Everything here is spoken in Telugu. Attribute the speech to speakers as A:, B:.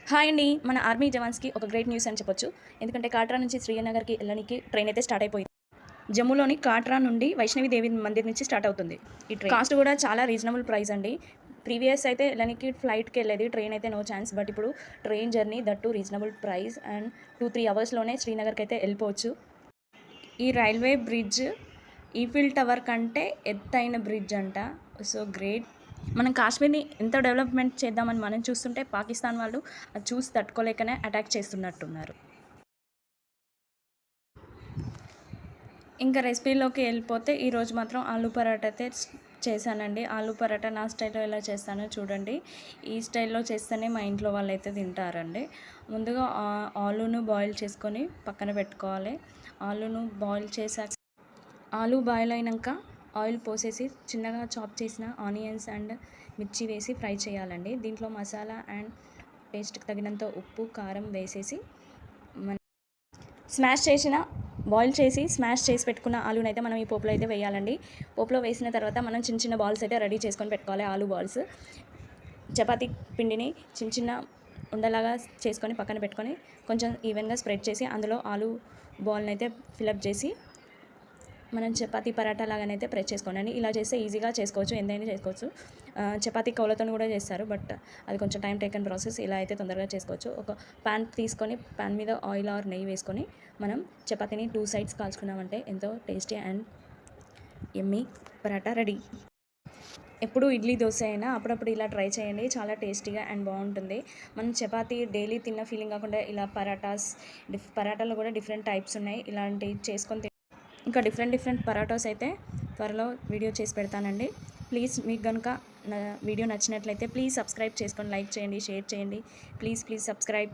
A: హాయ్ అండి. మన ఆర్మీ జవాన్స్‌కి ఒక గ్రేట్ న్యూస్ అని చెప్పొచ్చు. ఎందుకంటే కాట్రా నుంచి శ్రీనగర్‌కి ఎళ్ళనీకి ట్రైన్ అయితే స్టార్ట్ అయిపోయింది. జమ్మూలోని కాట్రా నుండి వైష్ణవి దేవి మందిర్ నుంచి స్టార్ట్ అవుతుంది ఈ ట్రైన్. కాస్ట్ కూడా చాలా రీజనబుల్ ప్రైస్ అండి. ప్రీవియస్ అయితే ఎళ్ళనీకి ఫ్లైట్‌కి వెళ్ళేది. ట్రైన్ అయితే నో ఛాన్స్. బట్ ఇప్పుడు train journey that reasonable price and 2-3 అవర్స్‌లోనే శ్రీనగర్‌కి అయితే వెళ్ళిపోవచ్చు. ఈ రైల్వే బ్రిడ్జ్ ఈఫిల్ టవర్ కంటే ఎత్తైన బ్రిడ్జ్ అంట. So great. మనం కాశ్మీర్‌ని ఎంత డెవలప్‌మెంట్ చేద్దామని మనం చూస్తుంటే పాకిస్తాన్ వాళ్ళు అది చూసి తట్టుకోలేకనే అటాక్ చేస్తున్నట్టున్నారు. ఇంకా రెసిపీలోకి వెళ్ళిపోతే ఈరోజు మాత్రం ఆలూ పరాటా అయితే చేశానండి. ఆలూ పరాటా నా స్టైల్లో ఎలా చేస్తానో చూడండి. ఈ స్టైల్లో చేస్తేనే మా ఇంట్లో వాళ్ళైతే తింటారండి. ముందుగా ఆలూను బాయిల్ చేసుకొని పక్కన పెట్టుకోవాలి. ఆలూను బాయిల్ చేశాక ఆలూ బాయిల్ అయినాక ఆయిల్ పోసేసి చిన్నగా చాప్ చేసిన ఆనియన్స్ అండ్ మిర్చి వేసి ఫ్రై చేయాలండి. దీంట్లో మసాలా అండ్ టేస్ట్కి తగినంత ఉప్పు కారం వేసేసి బాయిల్ చేసి స్మాష్ చేసి పెట్టుకున్న ఆలూని అయితే మనం ఈ పోపులో అయితే వేయాలండి. పోపులో వేసిన తర్వాత మనం చిన్న చిన్న బాల్స్ అయితే రెడీ చేసుకొని పెట్టుకోవాలి. ఆలూ బాల్స్ చపాతీ పిండిని చిన్న చిన్న ఉండలాగా చేసుకొని పక్కన పెట్టుకొని కొంచెం ఈవెన్గా స్ప్రెడ్ చేసి అందులో ఆలూ బాల్ని అయితే ఫిలప్ చేసి మనం చపాతీ పరాటా లాగానైతే ప్రెస్ చేసుకోండి. ఇలా చేస్తే ఈజీగా చేసుకోవచ్చు, ఎంతైనా చేసుకోవచ్చు. చపాతీ కౌలతో కూడా చేస్తారు, బట్ అది కొంచెం టైం టేకన్ ప్రాసెస్. ఇలా అయితే తొందరగా చేసుకోవచ్చు. ఒక ప్యాన్ తీసుకొని ప్యాన్ మీద ఆయిల్ ఆర్ నెయ్యి వేసుకొని మనం చపాతీని 2 సైడ్స్ కాల్చుకున్నామంటే ఎంతో tasty and yummy paratha ready. ఎప్పుడు ఇడ్లీ దోశ అయినా అప్పుడప్పుడు ఇలా ట్రై చేయండి. చాలా టేస్టీగా అండ్ బాగుంటుంది. మనం చపాతీ డైలీ తిన్న ఫీలింగ్ కాకుండా ఇలా పరాటాలో కూడా డిఫరెంట్ టైప్స్ ఉన్నాయి. ఇలాంటివి చేసుకొని ఇంకా డిఫరెంట్ పరాటాస్ అయితే త్వరలో వీడియో చేసి పెడతానండి. ప్లీజ్ మీకు కనుక నా వీడియో నచ్చినట్లయితే ప్లీజ్ సబ్స్క్రైబ్ చేసుకోండి, లైక్ చేయండి, షేర్ చేయండి. Please subscribe.